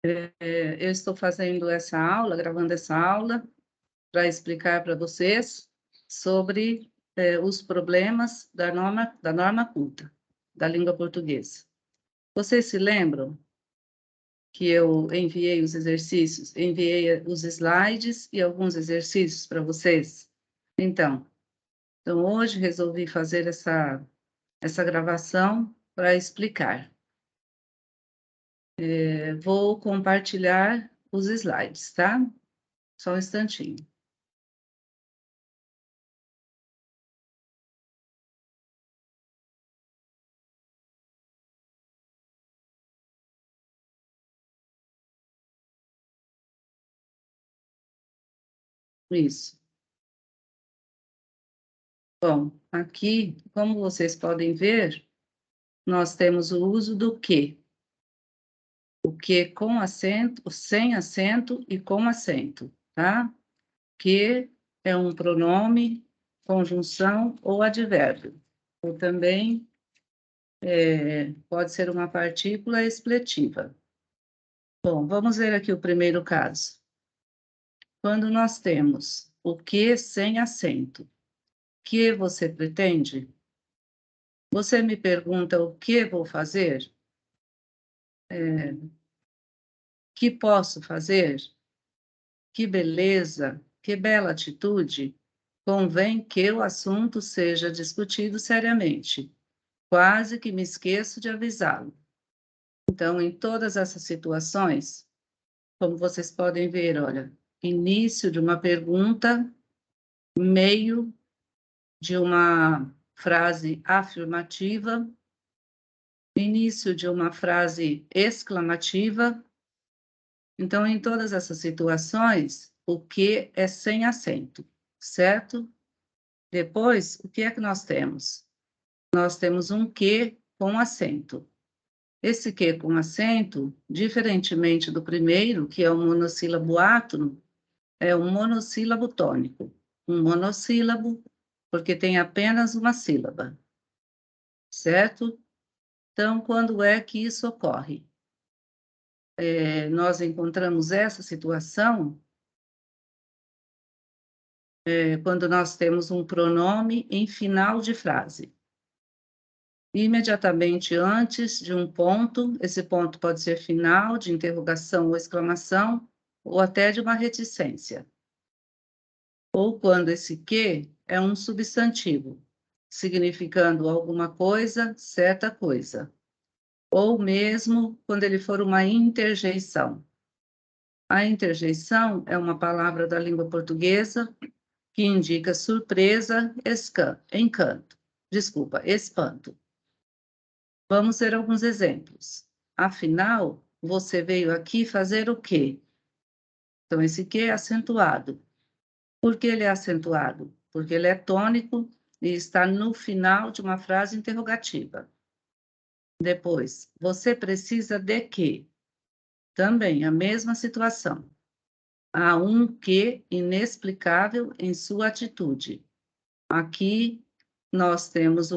Eu estou fazendo essa aula, gravando essa aula, para explicar para vocês sobre os problemas da norma culta, da língua portuguesa. Vocês se lembram que eu enviei os exercícios, enviei os slides e alguns exercícios para vocês? Então hoje resolvi fazer essa gravação para explicar. Vou compartilhar os slides, tá? Só um instantinho. Isso. Bom, aqui, como vocês podem ver, nós temos o uso do que. O que com acento, sem acento e com acento, tá? Que é um pronome, conjunção ou advérbio. Ou também pode ser uma partícula expletiva. Bom, vamos ver aqui o primeiro caso. Quando nós temos o que sem acento, que você pretende? Você me pergunta o que vou fazer? Que posso fazer? Que beleza, que bela atitude! Convém que o assunto seja discutido seriamente. Quase que me esqueço de avisá-lo. Então, em todas essas situações, como vocês podem ver, olha, início de uma pergunta, meio de uma frase afirmativa, início de uma frase exclamativa. Então, em todas essas situações, o que é sem acento, certo? Depois, o que é que nós temos? Nós temos um que com acento. Esse que com acento, diferentemente do primeiro, que é o monossílabo átono, é um monossílabo tônico. Um monossílabo, porque tem apenas uma sílaba, certo? Então, quando é que isso ocorre? Nós encontramos essa situação quando nós temos um pronome em final de frase. Imediatamente antes de um ponto, esse ponto pode ser final, de interrogação ou exclamação, ou até de uma reticência. Ou quando esse que é um substantivo, significando alguma coisa, certa coisa. Ou mesmo quando ele for uma interjeição. A interjeição é uma palavra da língua portuguesa que indica surpresa, espanto. Vamos ver alguns exemplos. Afinal, você veio aqui fazer o quê? Então, esse quê é acentuado. Por que ele é acentuado? Porque ele é tônico e está no final de uma frase interrogativa. Depois, você precisa de quê? Também a mesma situação. Há um que inexplicável em sua atitude. Aqui nós temos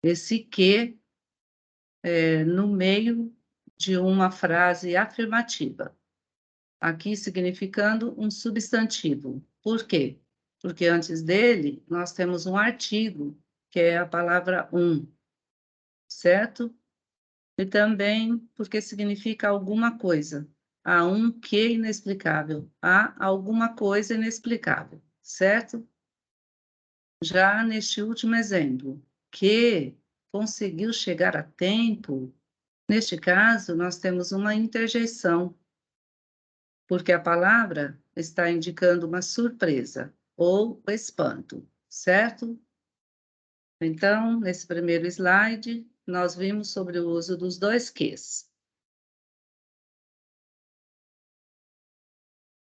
esse que no meio de uma frase afirmativa. Aqui significando um substantivo. Por quê? Porque antes dele nós temos um artigo, que é a palavra um, certo? E também porque significa alguma coisa. Há um que inexplicável. Há alguma coisa inexplicável, certo? Já neste último exemplo, que conseguiu chegar a tempo, neste caso, nós temos uma interjeição, porque a palavra está indicando uma surpresa ou espanto, certo? Então, nesse primeiro slide, nós vimos sobre o uso dos dois ques.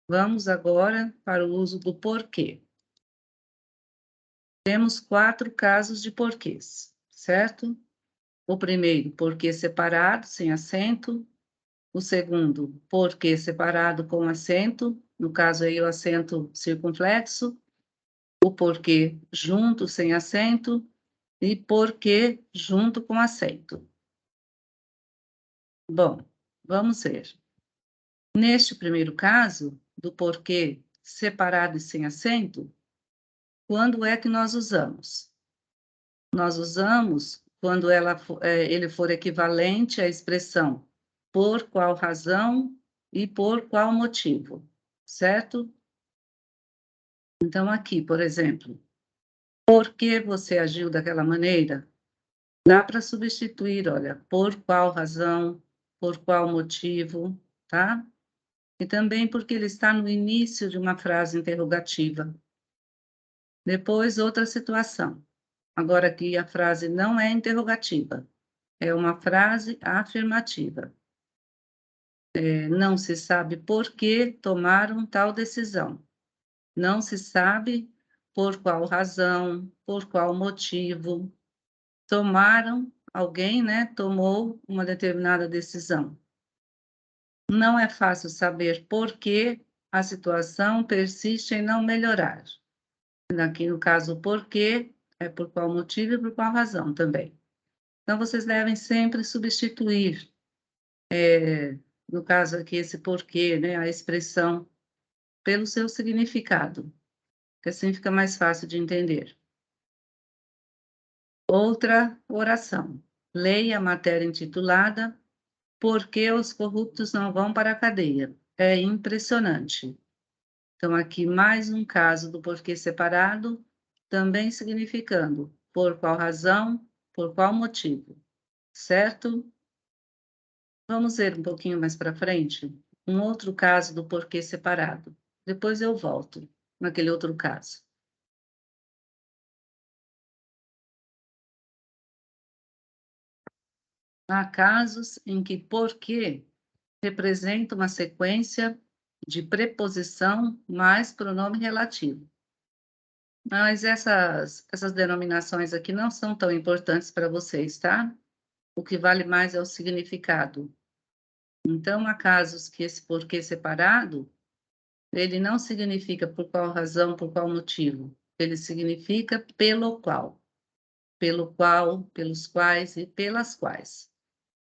Vamos agora para o uso do porquê. Temos 4 casos de porquês, certo? O primeiro, porquê separado, sem acento. O segundo, porquê separado com acento, no caso aí o acento circunflexo. O porquê junto, sem acento. E porquê junto com acento. Bom, vamos ver. Neste primeiro caso, do porquê separado e sem acento, quando é que nós usamos? Nós usamos quando ele for equivalente à expressão por qual razão e por qual motivo, certo? Então, aqui, por exemplo, por que você agiu daquela maneira? Dá para substituir, olha, por qual razão, por qual motivo, tá? E também porque ele está no início de uma frase interrogativa. Depois, outra situação. Agora aqui a frase não é interrogativa, é uma frase afirmativa. Não se sabe por que tomaram tal decisão. Não se sabe por qual razão, por qual motivo tomaram, alguém, né, tomou uma determinada decisão. Não é fácil saber por que a situação persiste em não melhorar. Aqui, no caso, por quê, é por qual motivo e por qual razão também. Então, vocês devem sempre substituir, no caso aqui, esse porquê, né, a expressão, pelo seu significado, que assim fica mais fácil de entender. Outra oração. Leia a matéria intitulada Por que os corruptos não vão para a cadeia? É impressionante. Então, aqui mais um caso do porquê separado, também significando por qual razão, por qual motivo, certo? Vamos ver um pouquinho mais para frente um outro caso do porquê separado. Depois eu volto naquele outro caso. Há casos em que porquê representa uma sequência de preposição mais pronome relativo. Mas essas denominações aqui não são tão importantes para vocês, tá? O que vale mais é o significado. Então, há casos que esse porquê separado, ele não significa por qual razão, por qual motivo. Ele significa pelo qual, pelos quais e pelas quais.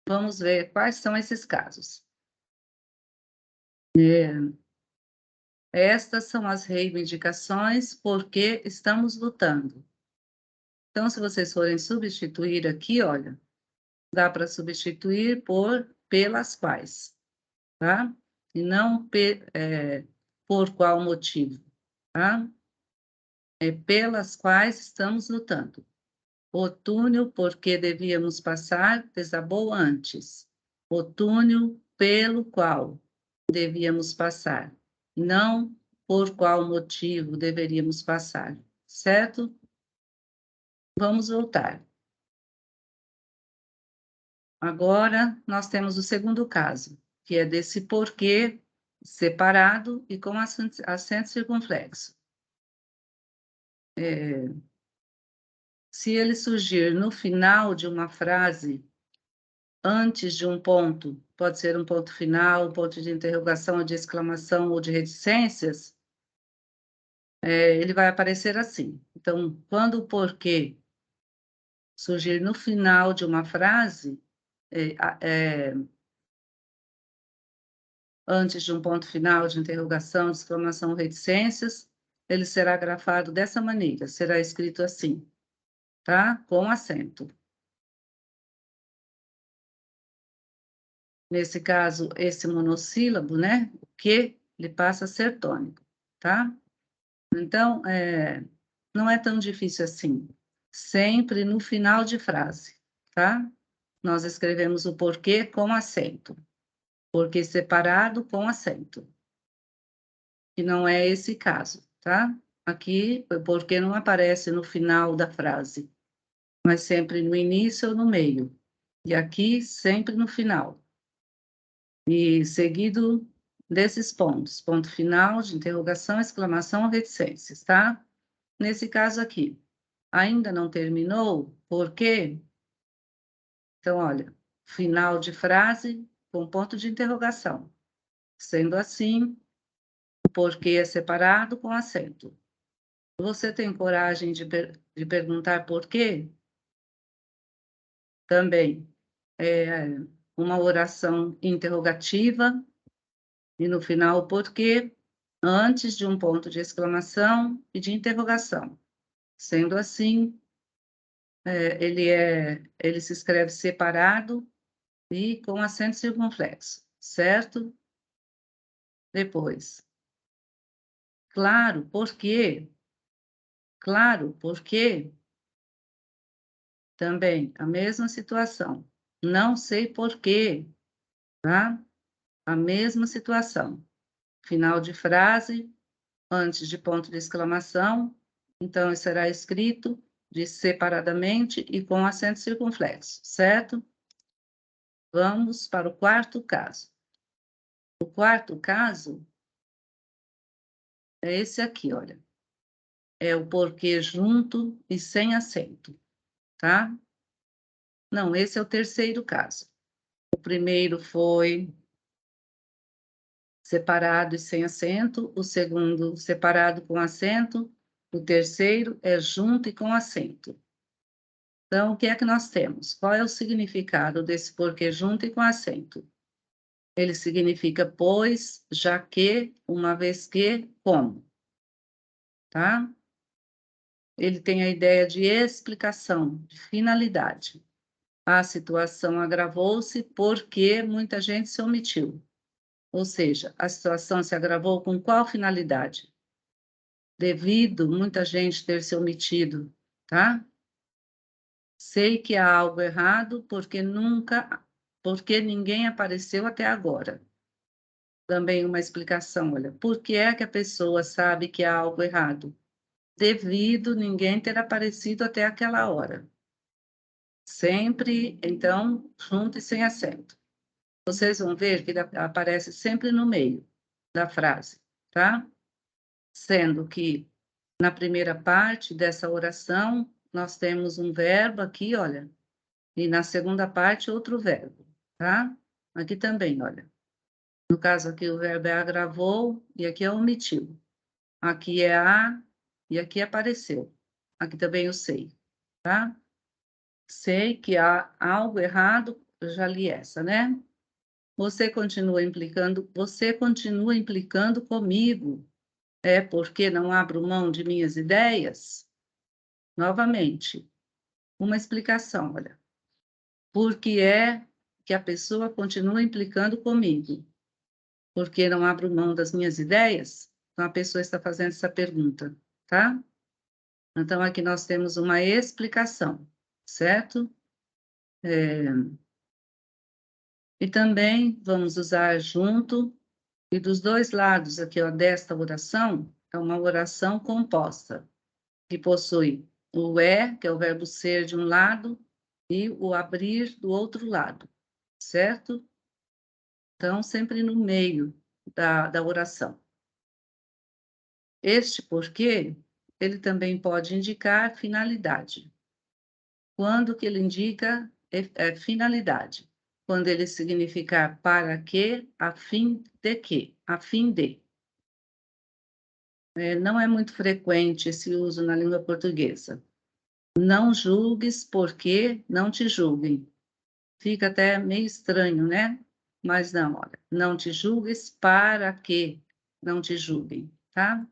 Vamos ver quais são esses casos. Estas são as reivindicações porque estamos lutando. Então, se vocês forem substituir aqui, olha, dá para substituir por pelas quais, tá? E não por qual motivo, tá? É pelas quais estamos lutando. O túnel por que devíamos passar desabou antes. O túnel pelo qual devíamos passar, não por qual motivo deveríamos passar, certo? Vamos voltar. Agora, nós temos o segundo caso, que é desse porquê separado e com acento circunflexo. Se ele surgir no final de uma frase, antes de um ponto, pode ser um ponto final, um ponto de interrogação, ou de exclamação ou de reticências, ele vai aparecer assim. Então, quando o porquê surgir no final de uma frase, antes de um ponto final de interrogação, de exclamação ou reticências, ele será grafado dessa maneira, será escrito assim, tá? Com acento. Nesse caso, esse monossílabo, né? O que, ele passa a ser tônico, tá? Então, não é tão difícil assim. Sempre no final de frase, tá? Nós escrevemos o porquê com acento. Porquê separado com acento. Que não é esse caso, tá? Aqui, o porquê não aparece no final da frase, mas sempre no início ou no meio. E aqui, sempre no final. E seguido desses pontos, ponto final, de interrogação, exclamação ou reticências, tá? Nesse caso aqui, ainda não terminou, por quê? Então, olha, final de frase com ponto de interrogação. Sendo assim, o porquê é separado com acento. Você tem coragem de perguntar por quê? Também é uma oração interrogativa E no final o porquê, antes de um ponto de exclamação e de interrogação. Sendo assim, ele se escreve separado e com acento circunflexo, certo? Depois, claro, porque, claro, porque, também a mesma situação. Não sei porquê, tá? A mesma situação. Final de frase, antes de ponto de exclamação, então será escrito de separadamente e com acento circunflexo, certo? Vamos para o quarto caso. O quarto caso é esse aqui, olha. É o porquê junto e sem acento, tá? Não, esse é o terceiro caso. O primeiro foi separado e sem acento, o segundo separado com acento, o terceiro é junto e com acento. Então, o que é que nós temos? Qual é o significado desse porquê junto e com acento? Ele significa pois, já que, uma vez que, como, tá? Ele tem a ideia de explicação, de finalidade. A situação agravou-se porque muita gente se omitiu. Ou seja, a situação se agravou com qual finalidade? Devido muita gente ter se omitido, tá? Sei que há algo errado porque ninguém apareceu até agora. Também uma explicação, olha, por que é que a pessoa sabe que há algo errado? Devido ninguém ter aparecido até aquela hora. Sempre, então, junto e sem acento. Vocês vão ver que ele aparece sempre no meio da frase, tá? Sendo que na primeira parte dessa oração, nós temos um verbo aqui, olha, e na segunda parte outro verbo, tá? Aqui também, olha. No caso aqui o verbo é agravou e aqui é omitiu. Aqui é a e aqui apareceu. Aqui também eu sei, tá? Sei que há algo errado, eu já li essa, né? Você continua implicando comigo. É porque não abro mão de minhas ideias? Novamente, uma explicação, olha. Por que é que a pessoa continua implicando comigo? Porque não abro mão das minhas ideias? Então, a pessoa está fazendo essa pergunta, tá? Então, aqui nós temos uma explicação, certo? E também vamos usar junto, e dos dois lados aqui, ó, desta oração, é uma oração composta, que possui o que é o verbo ser de um lado, e o abrir do outro lado, certo? Então, sempre no meio da oração. Este porquê, ele também pode indicar finalidade. Quando que ele indica finalidade? Quando ele significar para que, a fim de que, a fim de. Não é muito frequente esse uso na língua portuguesa. Não julgues porque não te julguem. Fica até meio estranho, né? Mas não, olha, não te julgues para que não te julguem, tá?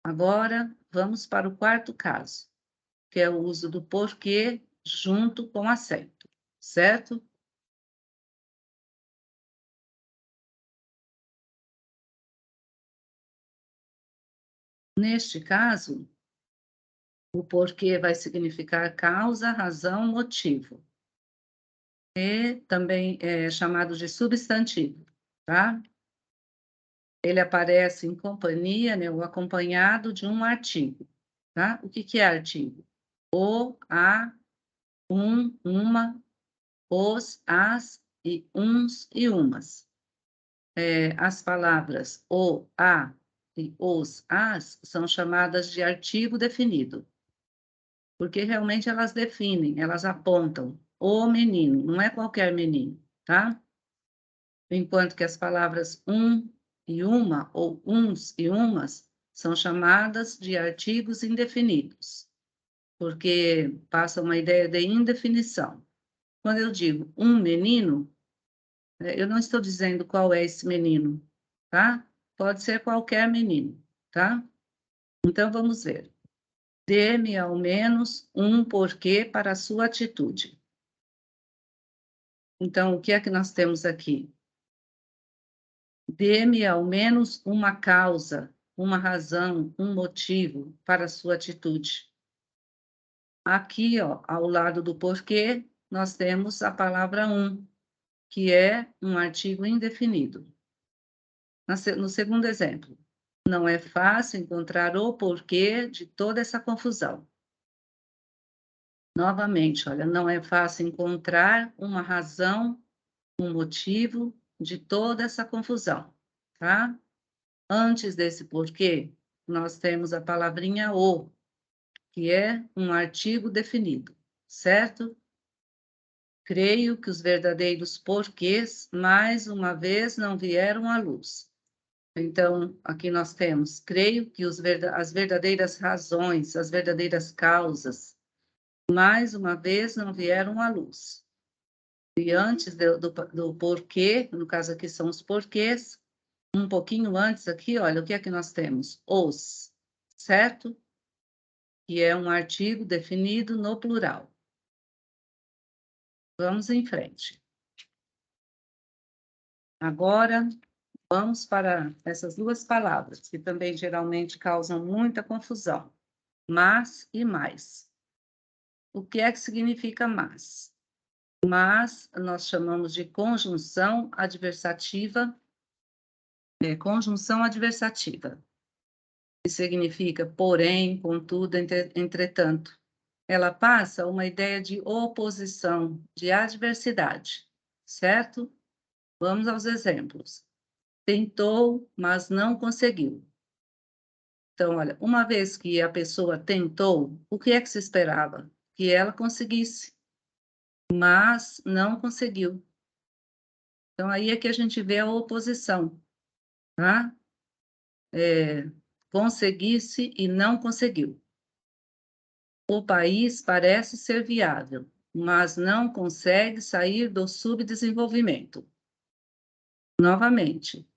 Agora, vamos para o quarto caso, que é o uso do porquê junto com acento, certo? Neste caso, o porquê vai significar causa, razão, motivo. E também é chamado de substantivo, tá? Ele aparece em companhia, né, ou acompanhado de um artigo, tá? O que que é artigo? O, a, uma, os, as e uns e umas. As palavras o, a e os, as são chamadas de artigo definido, porque realmente elas definem, elas apontam o menino, não é qualquer menino, tá? Enquanto que as palavras um e uma, ou uns e umas, são chamadas de artigos indefinidos, porque passa uma ideia de indefinição. Quando eu digo um menino, eu não estou dizendo qual é esse menino, tá? Pode ser qualquer menino, tá? Então, vamos ver. Dê-me ao menos um porquê para a sua atitude. Então, o que é que nós temos aqui? Dê-me ao menos uma causa, uma razão, um motivo para a sua atitude. Aqui, ó, ao lado do porquê, nós temos a palavra um, que é um artigo indefinido. No segundo exemplo, não é fácil encontrar o porquê de toda essa confusão. Novamente, olha, não é fácil encontrar uma razão, um motivo de toda essa confusão, tá? Antes desse porquê, nós temos a palavrinha o, que é um artigo definido, certo? Creio que os verdadeiros porquês, mais uma vez, não vieram à luz. Então, aqui nós temos, creio que as verdadeiras razões, as verdadeiras causas, mais uma vez, não vieram à luz. E antes do porquê, no caso aqui são os porquês, um pouquinho antes aqui, olha, o que é que nós temos? Os, certo? Que é um artigo definido no plural. Vamos em frente. Agora, vamos para essas duas palavras, que também geralmente causam muita confusão. Mas e mais. O que é que significa mas? Mas nós chamamos de conjunção adversativa, conjunção adversativa, que significa porém, contudo, entretanto. Ela passa uma ideia de oposição, de adversidade, certo? Vamos aos exemplos. Tentou, mas não conseguiu. Então, olha, uma vez que a pessoa tentou, o que é que se esperava? Que ela conseguisse, mas não conseguiu. Então, aí é que a gente vê a oposição, tá? Conseguisse e não conseguiu. O país parece ser viável, mas não consegue sair do subdesenvolvimento. Novamente,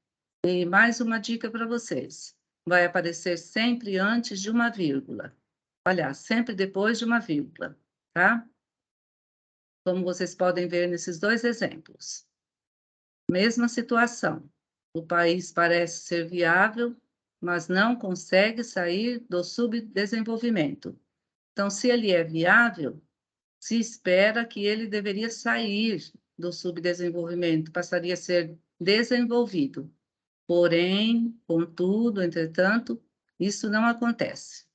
e mais uma dica para vocês. Vai aparecer sempre antes de uma vírgula. Aliás, sempre depois de uma vírgula, tá? Como vocês podem ver nesses dois exemplos. Mesma situação. O país parece ser viável, mas não consegue sair do subdesenvolvimento. Então, se ele é viável, se espera que ele deveria sair do subdesenvolvimento, passaria a ser desenvolvido. Porém, contudo, entretanto, isso não acontece,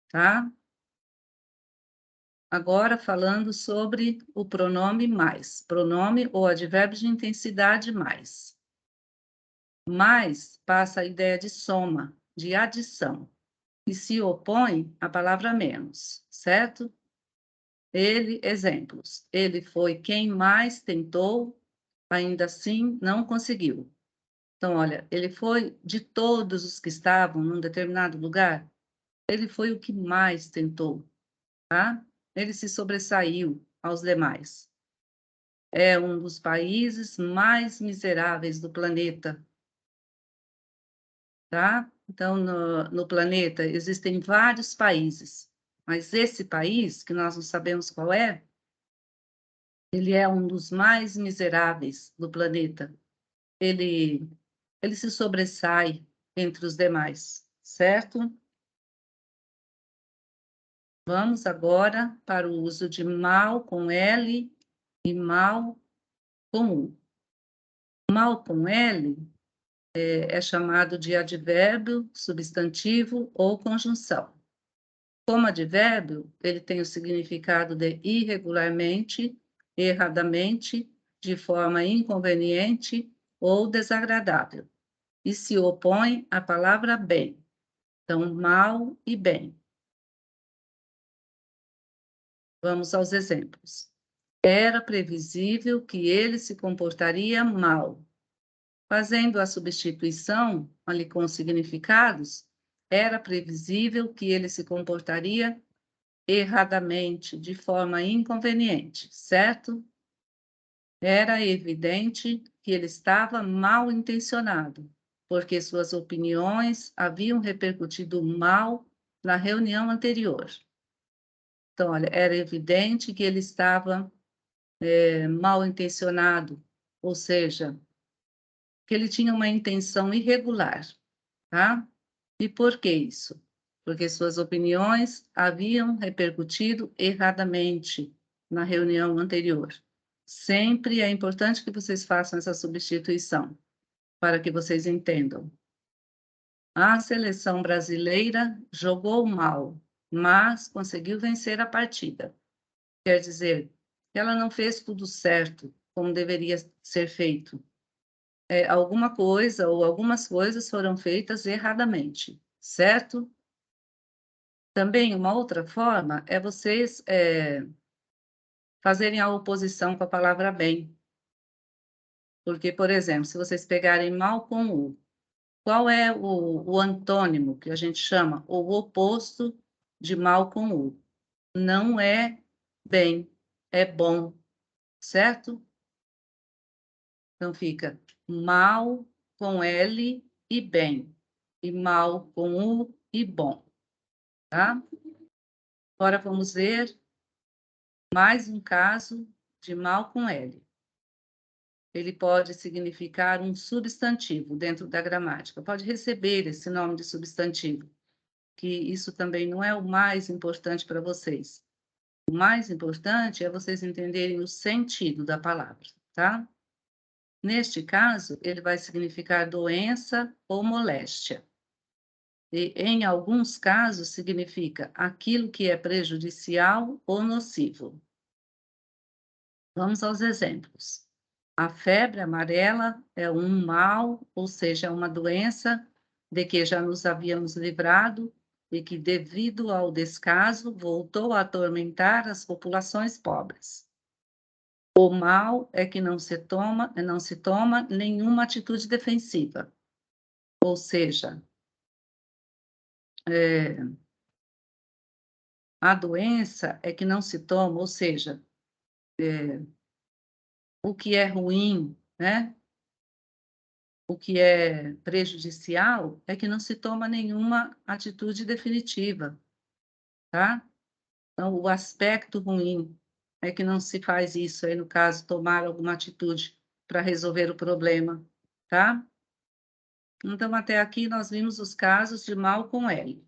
tá? Agora falando sobre o pronome mais, pronome ou advérbio de intensidade mais. Mais passa a ideia de soma, de adição, e se opõe à palavra menos, certo? Exemplos. Ele foi quem mais tentou, ainda assim não conseguiu. Então, olha, ele foi de todos os que estavam num determinado lugar, ele foi o que mais tentou, tá? Ele se sobressaiu aos demais. É um dos países mais miseráveis do planeta, tá? Então, no planeta existem vários países, mas esse país, que nós não sabemos qual é, ele é um dos mais miseráveis do planeta. Ele, ele se sobressai entre os demais, certo? Vamos agora para o uso de mal com L e mal com U. Mal com L é chamado de advérbio, substantivo ou conjunção. Como advérbio, ele tem o significado de irregularmente, erradamente, de forma inconveniente ou desagradável, e se opõe à palavra bem. Então, mal e bem. Vamos aos exemplos. Era previsível que ele se comportaria mal. Fazendo a substituição ali com os significados, era previsível que ele se comportaria erradamente, de forma inconveniente, certo? Era evidente que ele estava mal intencionado. porque suas opiniões haviam repercutido mal na reunião anterior. Então, olha, era evidente que ele estava mal intencionado, ou seja, que ele tinha uma intenção irregular, tá? E por que isso? Porque suas opiniões haviam repercutido erradamente na reunião anterior. Sempre é importante que vocês façam essa substituição, para que vocês entendam. A seleção brasileira jogou mal, mas conseguiu vencer a partida. Quer dizer, ela não fez tudo certo, como deveria ser feito. Alguma coisa ou algumas coisas foram feitas erradamente, certo? Também uma outra forma é vocês fazerem a oposição com a palavra bem. Porque, por exemplo, se vocês pegarem mal com o, qual é o antônimo que a gente chama, o oposto de mal com o? Não é bem, é bom, certo? Então fica mal com L e bem, e mal com U e bom, tá? Agora vamos ver mais um caso de mal com L. Ele pode significar um substantivo dentro da gramática, pode receber esse nome de substantivo, que isso também não é o mais importante para vocês. O mais importante é vocês entenderem o sentido da palavra, tá? Neste caso, ele vai significar doença ou moléstia. E, em alguns casos, significa aquilo que é prejudicial ou nocivo. Vamos aos exemplos. A febre amarela é um mal, ou seja, uma doença de que já nos havíamos livrado e que, devido ao descaso, voltou a atormentar as populações pobres. O mal é que não se toma nenhuma atitude defensiva, ou seja, a doença é que não se toma, ou seja, o que é ruim, né? O que é prejudicial é que não se toma nenhuma atitude definitiva, tá? Então, o aspecto ruim é que não se faz isso, aí no caso, tomar alguma atitude para resolver o problema, tá? Então, até aqui nós vimos os casos de mal com L.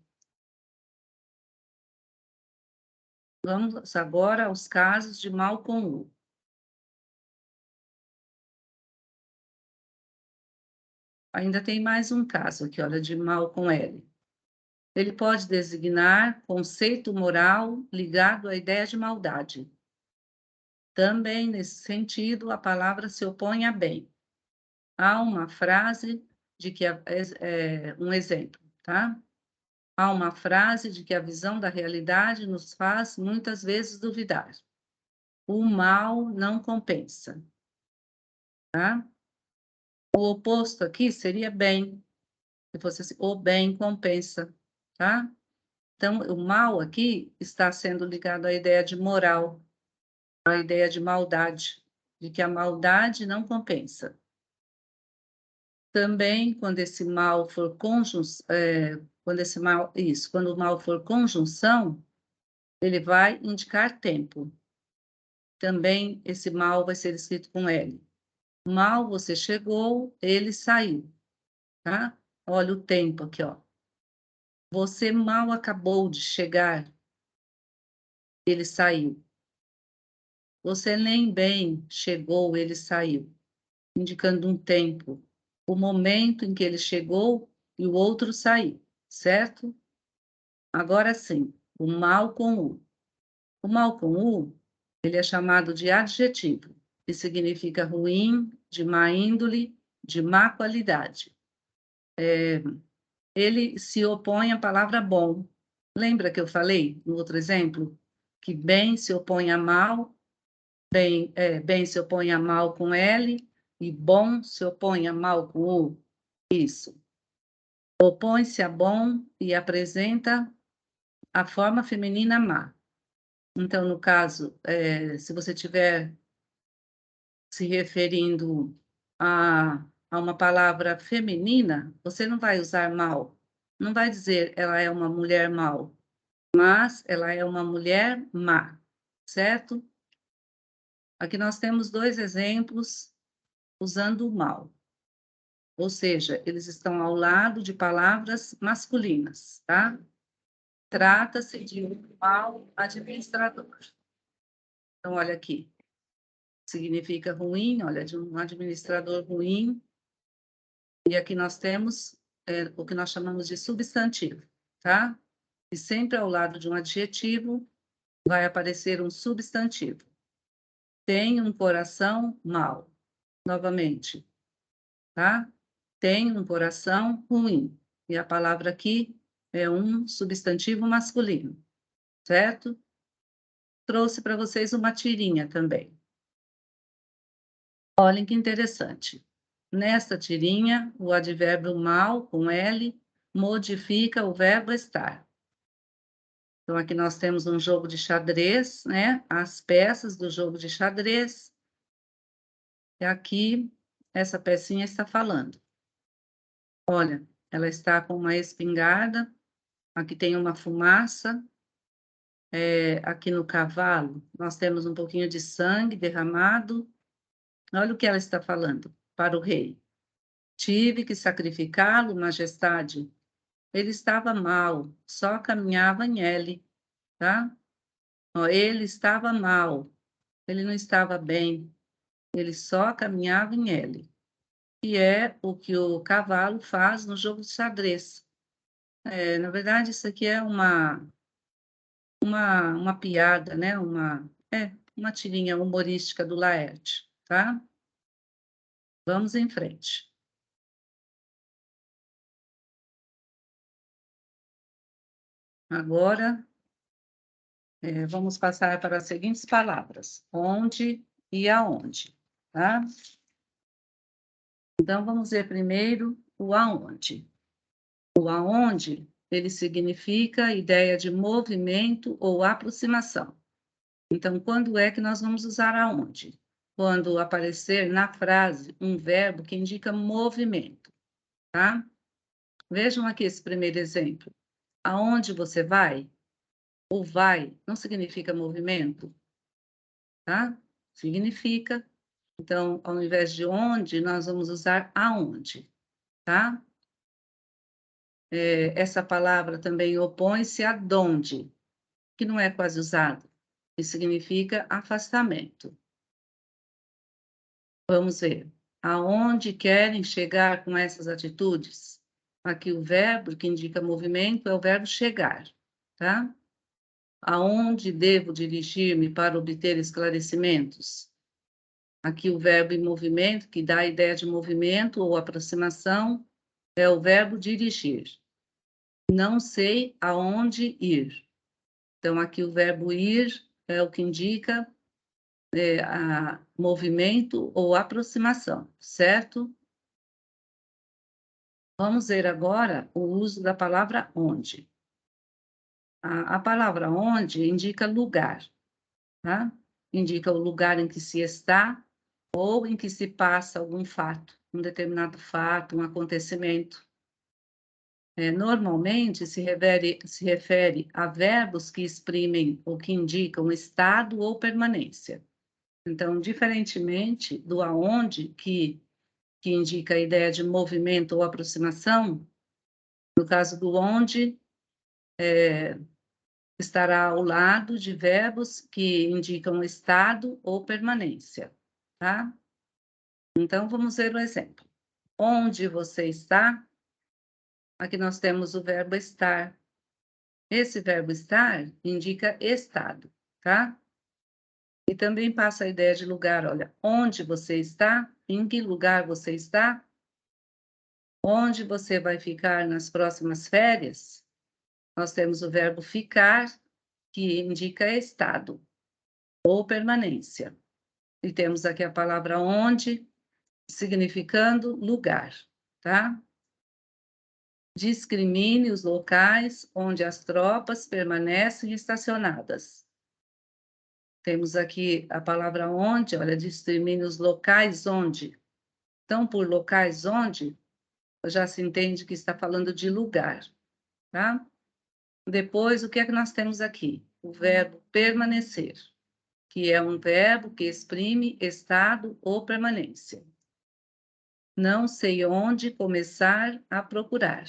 Vamos agora aos casos de mal com U. Ainda tem mais um caso aqui, olha, de mal com L. Ele pode designar conceito moral ligado à ideia de maldade. Também, nesse sentido, a palavra se opõe a bem. Há uma frase de que, um exemplo, tá? Há uma frase de que a visão da realidade nos faz, muitas vezes, duvidar. O mal não compensa, tá? O oposto aqui seria bem, se fosse assim, o bem compensa, tá? Então, o mal aqui está sendo ligado à ideia de moral, à ideia de maldade, de que a maldade não compensa. Também, quando esse mal for quando o mal for conjunção, ele vai indicar tempo. Também esse mal vai ser escrito com L. Mal você chegou, ele saiu, tá? Olha o tempo aqui, ó. Você mal acabou de chegar, ele saiu. Você nem bem chegou, ele saiu, indicando um tempo, o momento em que ele chegou e o outro saiu, certo? Agora sim, o mal com U. O mal com U, ele é chamado de adjetivo, que significa ruim, de má índole, de má qualidade. Ele se opõe à palavra bom. Lembra que eu falei no outro exemplo? Que bem se opõe a mal, bem se opõe a mal com L, e bom se opõe a mal com U. Isso. Opõe-se a bom e apresenta a forma feminina má. Então, no caso, se você estiver se referindo a a uma palavra feminina, você não vai usar mal. Não vai dizer ela é uma mulher mal, mas ela é uma mulher má, certo? Aqui nós temos 2 exemplos usando o mal. Ou seja, eles estão ao lado de palavras masculinas, tá? Trata-se de um mau administrador. Então, olha aqui, significa ruim, olha, de um administrador ruim. E aqui nós temos o que nós chamamos de substantivo, tá? E sempre ao lado de um adjetivo vai aparecer um substantivo. Tem um coração mau. Novamente, tá? Tem um coração ruim. E a palavra aqui é um substantivo masculino, certo? Trouxe para vocês uma tirinha também. Olhem que interessante. Nesta tirinha, o advérbio mal, com L, modifica o verbo estar. Então, aqui nós temos um jogo de xadrez, né? As peças do jogo de xadrez. E aqui, essa pecinha está falando. Olha, ela está com uma espingarda, aqui tem uma fumaça, aqui no cavalo nós temos um pouquinho de sangue derramado. Olha o que ela está falando para o rei. Tive que sacrificá-lo, majestade. Ele estava mal, só caminhava em L, tá? Ó, ele estava mal, ele não estava bem, ele só caminhava em L. E é o que o cavalo faz no jogo de xadrez. Na verdade, isso aqui é uma piada, né? Uma tirinha humorística do Laerte, tá? Vamos em frente. Agora, vamos passar para as seguintes palavras: onde e aonde, tá? Então, vamos ver primeiro o aonde. O aonde, ele significa ideia de movimento ou aproximação. Então, quando é que nós vamos usar aonde? Quando aparecer na frase um verbo que indica movimento, tá? Vejam aqui esse primeiro exemplo. Aonde você vai? O vai não significa movimento, tá? Significa. Então, ao invés de onde, nós vamos usar aonde, tá? Essa palavra também opõe-se a donde, que não é quase usado, que significa afastamento. Vamos ver. Aonde querem chegar com essas atitudes? Aqui o verbo que indica movimento é o verbo chegar, tá? Aonde devo dirigir-me para obter esclarecimentos? Aqui o verbo em movimento, que dá a ideia de movimento ou aproximação, é o verbo dirigir. Não sei aonde ir. Então, aqui o verbo ir é o que indica movimento ou aproximação, certo? Vamos ver agora o uso da palavra onde. A palavra onde indica lugar, tá? Indica o lugar em que se está ou em que se passa algum fato, um determinado fato, um acontecimento. Normalmente se refere a verbos que exprimem ou que indicam estado ou permanência. Então, diferentemente do aonde, que indica a ideia de movimento ou aproximação, no caso do onde, estará ao lado de verbos que indicam estado ou permanência, tá? Então, vamos ver o exemplo. Onde você está? Aqui nós temos o verbo estar. Esse verbo estar indica estado, tá? E também passa a ideia de lugar, olha, onde você está? Em que lugar você está? Onde você vai ficar nas próximas férias? Nós temos o verbo ficar, que indica estado ou permanência. E temos aqui a palavra onde, significando lugar, tá? Discrimine os locais onde as tropas permanecem estacionadas. Temos aqui a palavra onde, olha, discrimine os locais onde. Então, por locais onde, já se entende que está falando de lugar, tá? Depois, o que é que nós temos aqui? O verbo permanecer, que é um verbo que exprime estado ou permanência. Não sei onde começar a procurar.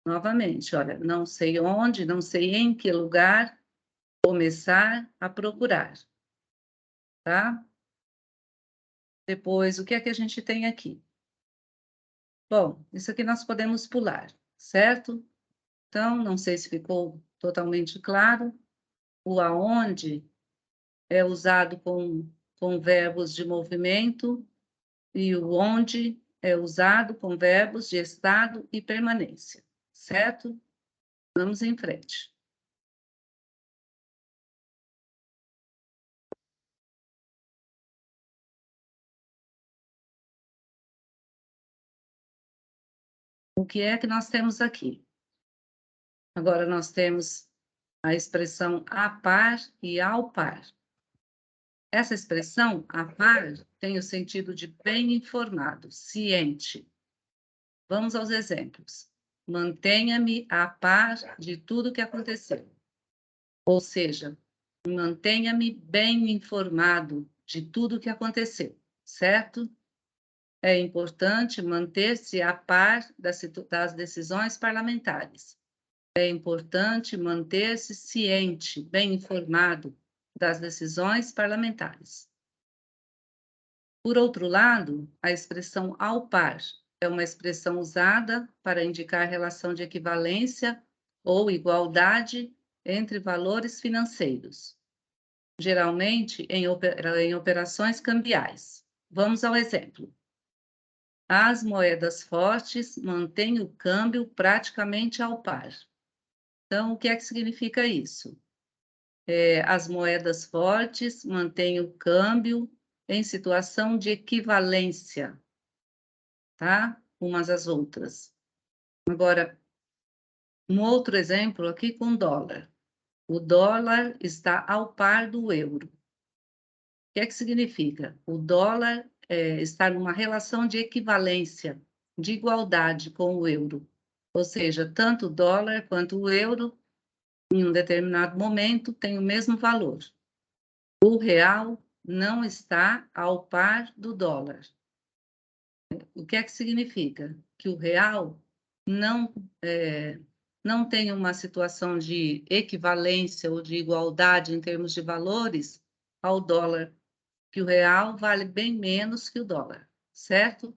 Novamente, olha, não sei onde, não sei em que lugar começar a procurar, tá? Depois, o que é que a gente tem aqui? Bom, isso aqui nós podemos pular, certo? Então, não sei se ficou totalmente claro. O aonde é usado com verbos de movimento e o onde é usado com verbos de estado e permanência, certo? Vamos em frente. O que é que nós temos aqui? Agora nós temos a expressão a par e ao par. Essa expressão, a par, tem o sentido de bem informado, ciente. Vamos aos exemplos. Mantenha-me a par de tudo que aconteceu. Ou seja, mantenha-me bem informado de tudo que aconteceu, certo? É importante manter-se a par das decisões parlamentares. É importante manter-se ciente, bem informado das decisões parlamentares. Por outro lado, a expressão ao par é uma expressão usada para indicar relação de equivalência ou igualdade entre valores financeiros, geralmente em operações cambiais. Vamos ao exemplo. As moedas fortes mantêm o câmbio praticamente ao par. Então, o que é que significa isso? As moedas fortes mantêm o câmbio em situação de equivalência, tá? Umas às outras. Agora, um outro exemplo aqui com dólar. O dólar está ao par do euro. O que é que significa? O dólar está numa relação de equivalência, de igualdade com o euro. Ou seja, tanto o dólar quanto o euro em um determinado momento, tem o mesmo valor. O real não está ao par do dólar. O que é que significa? Que o real não, não tem uma situação de equivalência ou de igualdade em termos de valores ao dólar, que o real vale bem menos que o dólar, certo?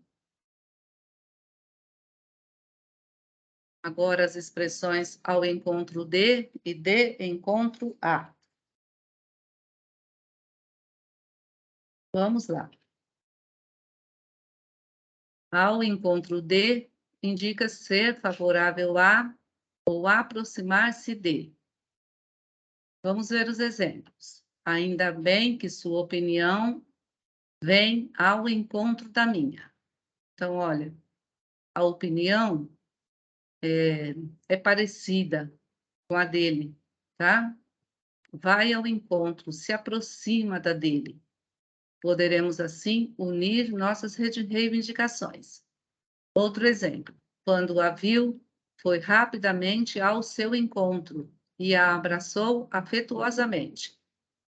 Agora as expressões ao encontro de e de encontro a. Vamos lá. Ao encontro de indica ser favorável a ou aproximar-se de. Vamos ver os exemplos. Ainda bem que sua opinião vem ao encontro da minha. Então, olha, a opinião é parecida com a dele, tá? Vai ao encontro, se aproxima da dele. Poderemos, assim, unir nossas reivindicações. Outro exemplo, quando a viu, foi rapidamente ao seu encontro e a abraçou afetuosamente.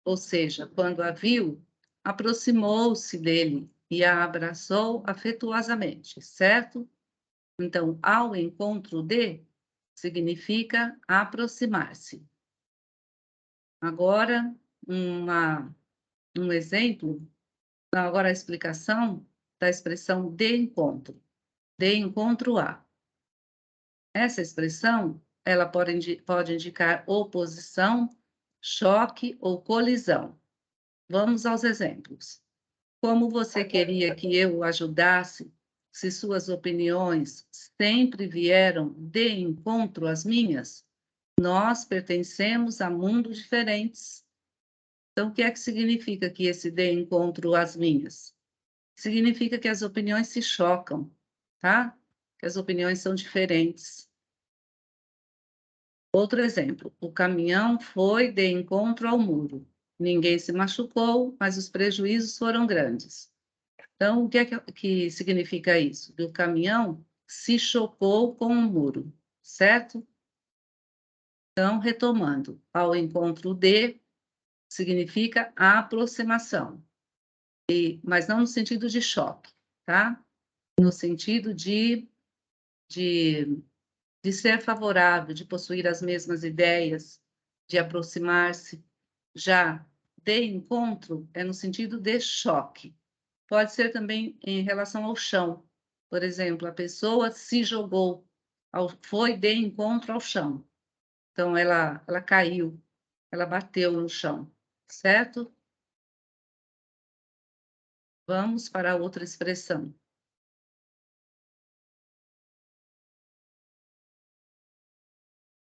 Ou seja, quando a viu, aproximou-se dele e a abraçou afetuosamente, certo? Então, ao encontro de significa aproximar-se. Agora, um exemplo, agora a explicação da expressão de encontro a. Essa expressão, ela pode indicar oposição, choque ou colisão. Vamos aos exemplos. Como você queria que eu o ajudasse se suas opiniões sempre vieram de encontro às minhas? Nós pertencemos a mundos diferentes. Então, o que é que significa que esse de encontro às minhas? Significa que as opiniões se chocam, tá? Que as opiniões são diferentes. Outro exemplo, o caminhão foi de encontro ao muro. Ninguém se machucou, mas os prejuízos foram grandes. Então, o que é que significa isso? Que o caminhão se chocou com um muro, certo? Então, retomando, ao encontro de significa a aproximação, mas não no sentido de choque, tá? No sentido de, de ser favorável, de possuir as mesmas ideias, de aproximar-se. Já de encontro é no sentido de choque. Pode ser também em relação ao chão. Por exemplo, a pessoa se jogou, foi de encontro ao chão. Então, ela caiu, ela bateu no chão, certo? Vamos para outra expressão.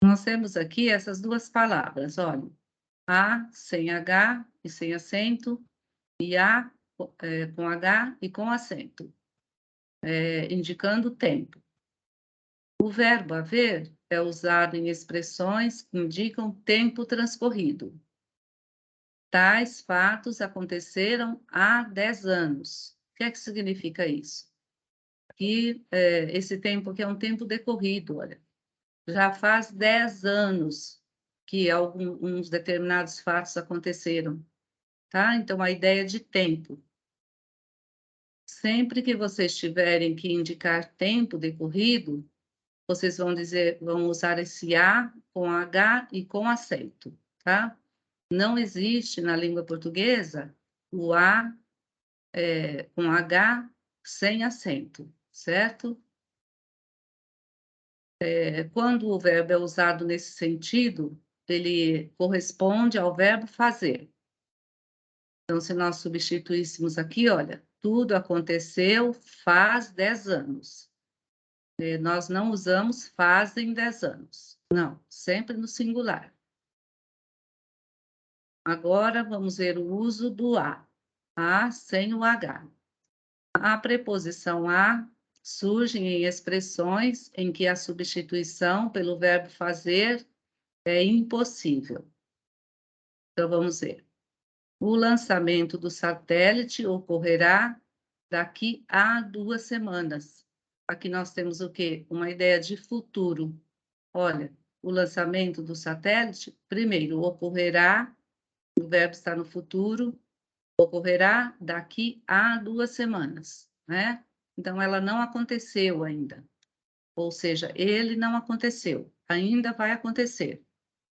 Nós temos aqui essas duas palavras, olha. A sem H e sem acento, e A com H e com acento, indicando tempo. O verbo haver é usado em expressões que indicam tempo transcorrido. Tais fatos aconteceram há 10 anos. O que é que significa isso? Que esse tempo aqui é um tempo decorrido, olha. Já faz 10 anos que alguns determinados fatos aconteceram, tá? Então, a ideia de tempo. Sempre que vocês tiverem que indicar tempo decorrido, vocês vão usar esse A com H e com acento, tá? Não existe na língua portuguesa o A com H sem acento, certo? Quando o verbo é usado nesse sentido, ele corresponde ao verbo fazer. Então, se nós substituíssemos aqui, olha, tudo aconteceu faz 10 anos. Nós não usamos fazem 10 anos. Não, sempre no singular. Agora, vamos ver o uso do A sem o H. A preposição a surge em expressões em que a substituição pelo verbo fazer é impossível. Então, vamos ver. O lançamento do satélite ocorrerá daqui a 2 semanas. Aqui nós temos o quê? Uma ideia de futuro. Olha, o lançamento do satélite, primeiro, ocorrerá, o verbo está no futuro, ocorrerá daqui a 2 semanas, né? Então, ela não aconteceu ainda. Ou seja, ele não aconteceu, ainda vai acontecer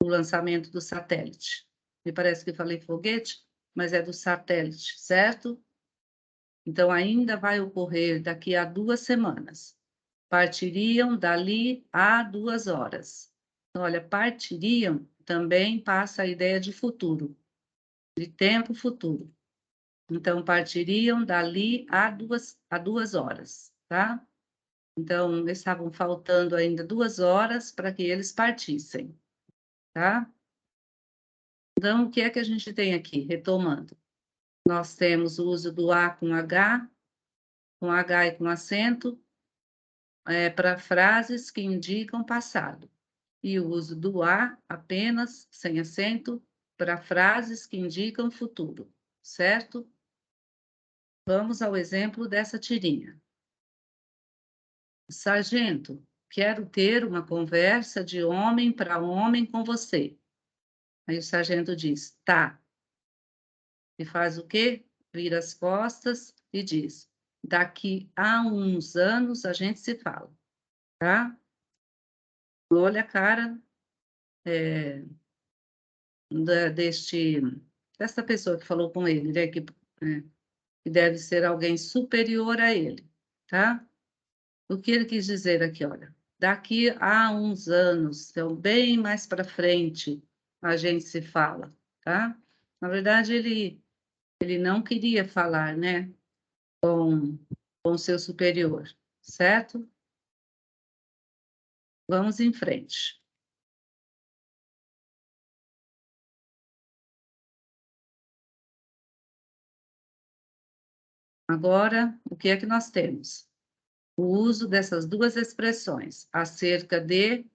o lançamento do satélite. Me parece que falei foguete, mas é do satélite, certo? Então, ainda vai ocorrer daqui a 2 semanas. Partiriam dali a 2 horas. Então, olha, partiriam também passa a ideia de futuro, de tempo futuro. Então, partiriam dali a 2 horas, tá? Então, estavam faltando ainda 2 horas para que eles partissem, tá? Então, o que é que a gente tem aqui? Retomando. Nós temos o uso do A com H e com acento, para frases que indicam passado. E o uso do A apenas, sem acento, para frases que indicam futuro, certo? Vamos ao exemplo dessa tirinha. Sargento, quero ter uma conversa de homem para homem com você. Aí o sargento diz, tá. E faz o quê? Vira as costas e diz, daqui a uns anos a gente se fala, tá? Olha a cara desta pessoa que falou com ele, né? Que deve ser alguém superior a ele, tá? O que ele quis dizer aqui, olha, daqui a uns anos, então bem mais para frente, a gente se fala, tá? Na verdade, ele não queria falar, né, com seu superior, certo? Vamos em frente. Agora, o que é que nós temos? O uso dessas duas expressões, acerca de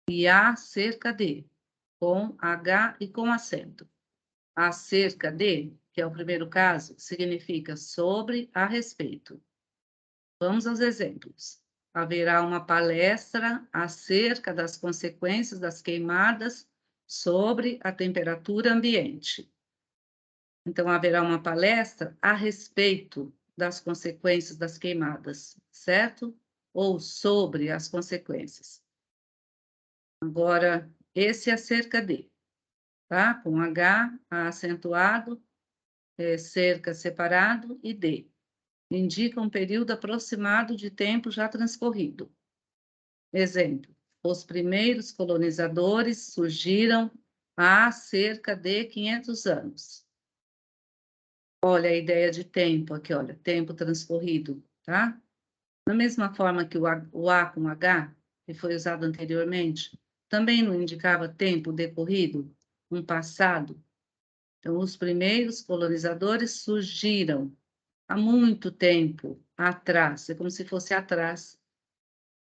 e acerca de, com H e com acento. Acerca de que é o primeiro caso, significa sobre, a respeito. Vamos aos exemplos. Haverá uma palestra acerca das consequências das queimadas sobre a temperatura ambiente. Então, haverá uma palestra a respeito das consequências das queimadas, certo? Ou sobre as consequências. Agora, esse é acerca de, tá? Com H acentuado, cerca separado e de. Indica um período aproximado de tempo já transcorrido. Exemplo: os primeiros colonizadores surgiram há cerca de 500 anos. Olha a ideia de tempo aqui, olha, tempo transcorrido, tá? Da mesma forma que o A com H, que foi usado anteriormente, também não indicava tempo decorrido, um passado. Então, os primeiros colonizadores surgiram há muito tempo atrás, é como se fosse atrás,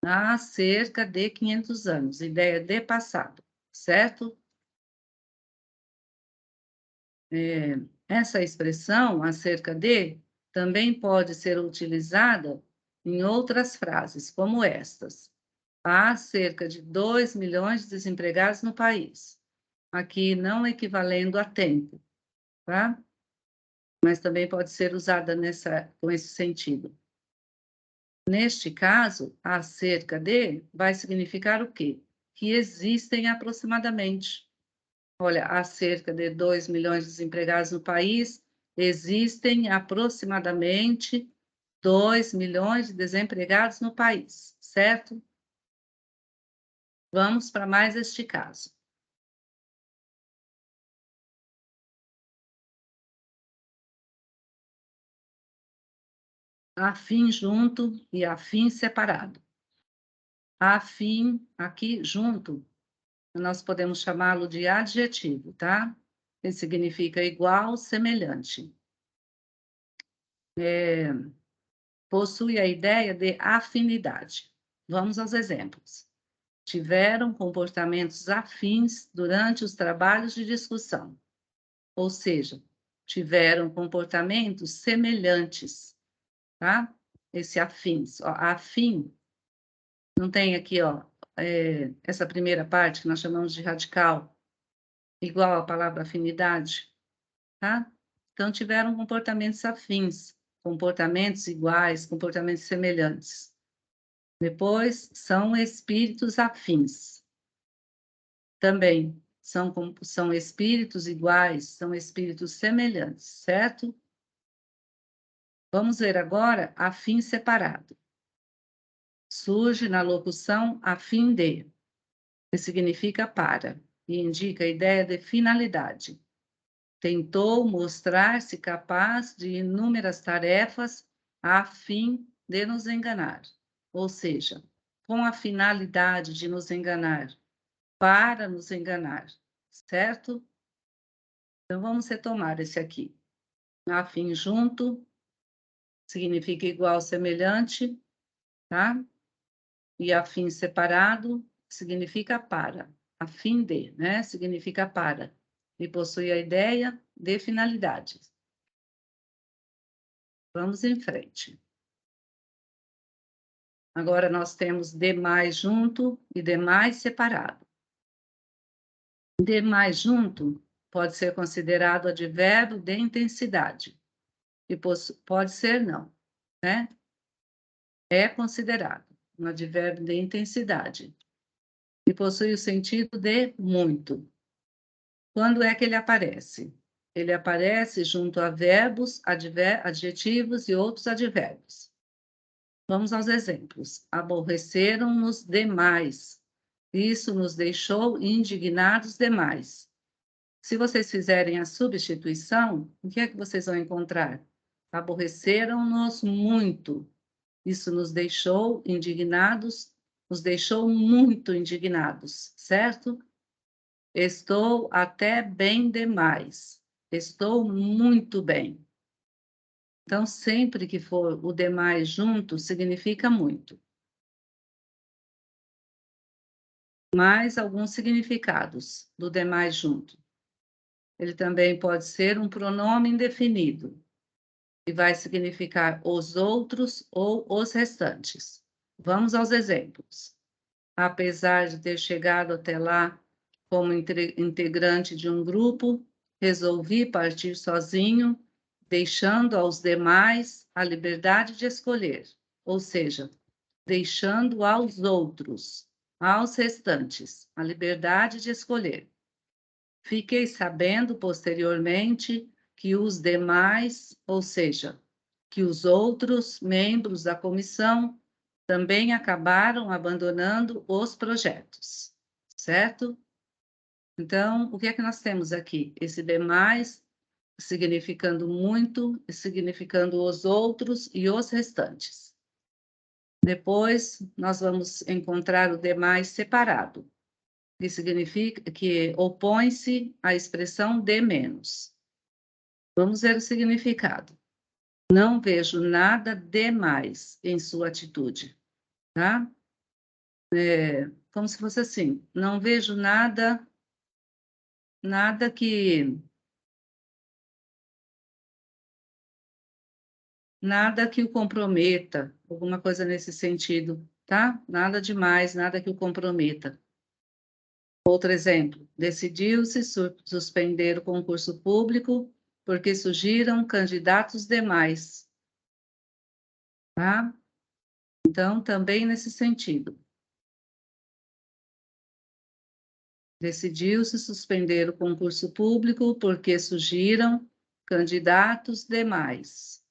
há cerca de 500 anos, ideia de passado, certo? Essa expressão, acerca de, também pode ser utilizada em outras frases, como estas. Há cerca de 2 milhões de desempregados no país. Aqui não equivalendo a tempo, tá? Mas também pode ser usada com esse sentido. Neste caso, acerca de vai significar o quê? Que existem aproximadamente. Olha, há cerca de 2 milhões de desempregados no país, existem aproximadamente 2 milhões de desempregados no país, certo? Vamos para mais este caso. Afim junto e afim separado. Afim, aqui junto, nós podemos chamá-lo de adjetivo, tá? Ele significa igual, semelhante. Possui a ideia de afinidade. Vamos aos exemplos. Tiveram comportamentos afins durante os trabalhos de discussão, ou seja, tiveram comportamentos semelhantes, tá? Esse afins, ó, afim, não tem aqui, ó, essa primeira parte que nós chamamos de radical, igual à palavra afinidade, tá? Então, tiveram comportamentos afins, comportamentos iguais, comportamentos semelhantes. Depois, são espíritos afins. Também são espíritos iguais, são espíritos semelhantes, certo? Vamos ver agora afim separado. Surge na locução a fim de, que significa para, e indica a ideia de finalidade. Tentou mostrar-se capaz de inúmeras tarefas a fim de nos enganar, ou seja, com a finalidade de nos enganar, para nos enganar, certo? Então, vamos retomar esse aqui. Afim junto, significa igual, semelhante, tá? E afim separado, significa para. A fim de, né? Significa para. E possui a ideia de finalidade. Vamos em frente. Agora nós temos demais junto e demais separado. Demais junto pode ser considerado advérbio de intensidade. E pode ser não, né? É considerado um advérbio de intensidade. E possui o sentido de muito. Quando é que ele aparece? Ele aparece junto a verbos, adjetivos e outros advérbios. Vamos aos exemplos. Aborreceram-nos demais. Isso nos deixou indignados demais. Se vocês fizerem a substituição, o que é que vocês vão encontrar? Aborreceram-nos muito. Isso nos deixou indignados, nos deixou muito indignados, certo? Estou até bem demais. Estou muito bem. Então, sempre que for o demais junto, significa muito. Mais alguns significados do demais junto. ele também pode ser um pronome indefinido, e vai significar os outros ou os restantes. Vamos aos exemplos. Apesar de ter chegado até lá como integrante de um grupo, resolvi partir sozinho, deixando aos demais a liberdade de escolher, ou seja, deixando aos outros, aos restantes, a liberdade de escolher. Fiquei sabendo posteriormente que os demais, ou seja, que os outros membros da comissão também acabaram abandonando os projetos, certo? Então, o que é que nós temos aqui? Esse demais significando muito, significando os outros e os restantes. Depois, nós vamos encontrar o demais separado, que significa que opõe-se à expressão de menos. Vamos ver o significado. Não vejo nada demais em sua atitude, tá? Como se fosse assim, não vejo nada que o comprometa, alguma coisa nesse sentido, tá? Nada demais, nada que o comprometa. Outro exemplo, decidiu-se suspender o concurso público porque surgiram candidatos demais, tá? Então, também nesse sentido. Decidiu-se suspender o concurso público porque surgiram candidatos demais,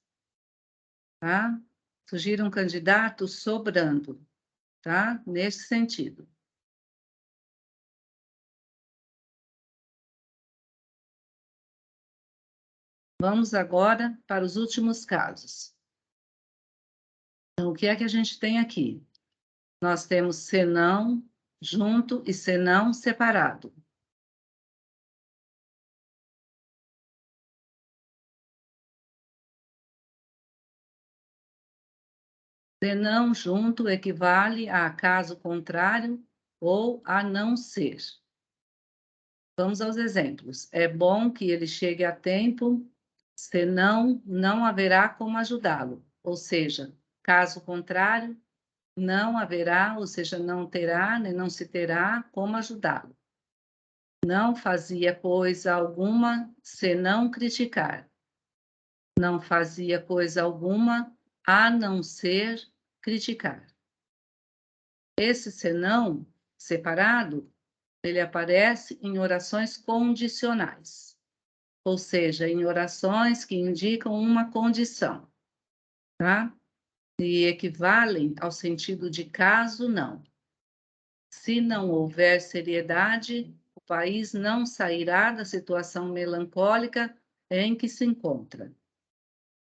tá? Surgiram candidatos sobrando, tá? Nesse sentido. Vamos agora para os últimos casos. Então, o que é que a gente tem aqui? Nós temos senão junto e senão separado. Senão junto equivale a caso contrário ou a não ser. Vamos aos exemplos. É bom que ele chegue a tempo, senão não haverá como ajudá-lo. Ou seja, caso contrário, não haverá, ou seja, não terá, nem não se terá como ajudá-lo. Não fazia coisa alguma senão criticar. Não fazia coisa alguma a não ser criticar. Esse senão separado, ele aparece em orações condicionais, ou seja, em orações que indicam uma condição, tá? E equivalem ao sentido de caso não. Se não houver seriedade, o país não sairá da situação melancólica em que se encontra.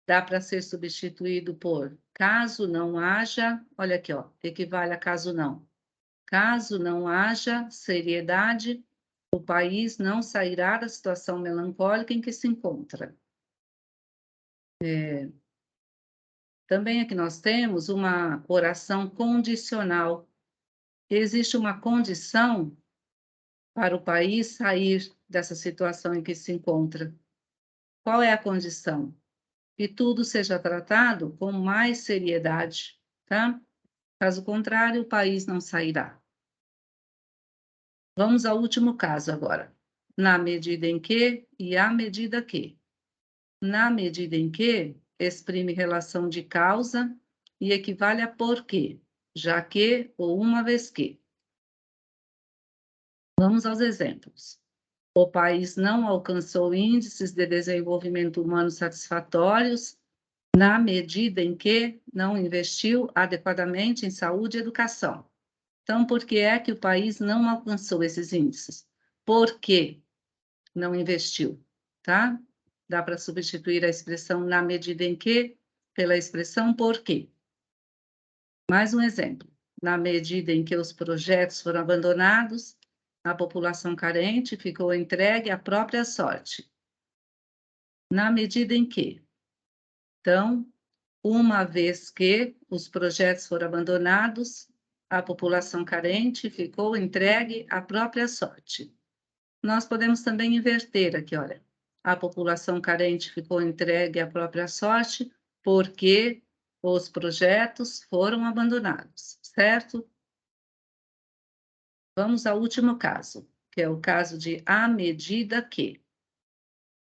Dá para ser substituído por caso não haja, olha aqui, ó, equivale a caso não. Caso não haja seriedade, o país não sairá da situação melancólica em que se encontra. Também aqui nós temos uma oração condicional. Existe uma condição para o país sair dessa situação em que se encontra. Qual é a condição? Que tudo seja tratado com mais seriedade, tá? Caso contrário, o país não sairá. Vamos ao último caso agora. Na medida em que e à medida que. Na medida em que exprime relação de causa e equivale a porque, já que ou uma vez que. Vamos aos exemplos. O país não alcançou índices de desenvolvimento humano satisfatórios na medida em que não investiu adequadamente em saúde e educação. Então, por que é que o país não alcançou esses índices? Por que não investiu, tá? Dá para substituir a expressão na medida em que pela expressão por quê. Mais um exemplo. Na medida em que os projetos foram abandonados, a população carente ficou entregue à própria sorte. Na medida em que. Então, uma vez que os projetos foram abandonados, a população carente ficou entregue à própria sorte. Nós podemos também inverter aqui, olha. A população carente ficou entregue à própria sorte porque os projetos foram abandonados, certo? Vamos ao último caso, que é o caso de à medida que.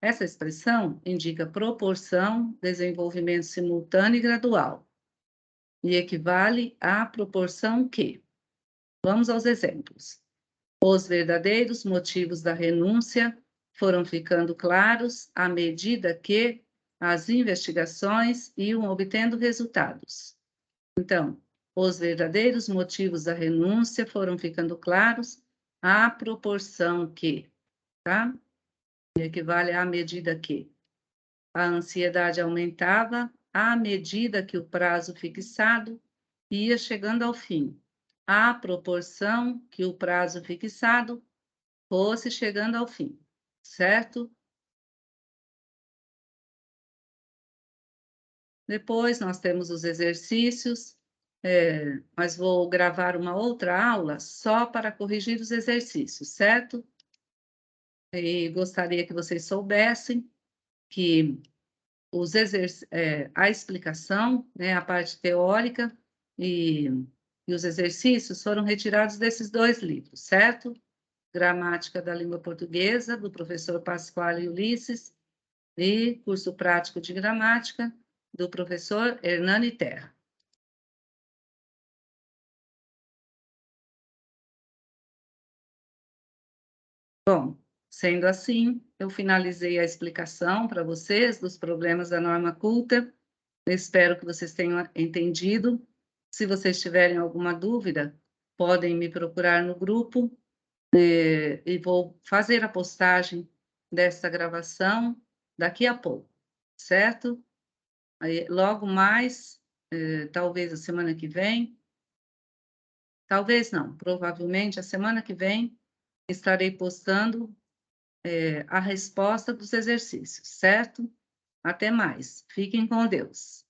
Essa expressão indica proporção, desenvolvimento simultâneo e gradual, e equivale à proporção que. Vamos aos exemplos. Os verdadeiros motivos da renúncia foram ficando claros à medida que as investigações iam obtendo resultados. Então, os verdadeiros motivos da renúncia foram ficando claros à proporção que, tá? Equivale à medida que a ansiedade aumentava à medida que o prazo fixado ia chegando ao fim, à proporção que o prazo fixado fosse chegando ao fim, certo? Depois nós temos os exercícios, mas vou gravar uma outra aula só para corrigir os exercícios, certo? E gostaria que vocês soubessem que a explicação, né, a parte teórica e os exercícios foram retirados desses dois livros, certo? Gramática da Língua Portuguesa, do professor Pasquale Ulisses, e curso prático de gramática, do professor Hernani Terra. Bom, sendo assim, eu finalizei a explicação para vocês dos problemas da norma culta. Eu espero que vocês tenham entendido. Se vocês tiverem alguma dúvida, podem me procurar no grupo, e vou fazer a postagem desta gravação daqui a pouco, certo? Aí, logo mais, talvez a semana que vem, talvez não, provavelmente a semana que vem, estarei postando, a resposta dos exercícios, certo? Até mais. Fiquem com Deus.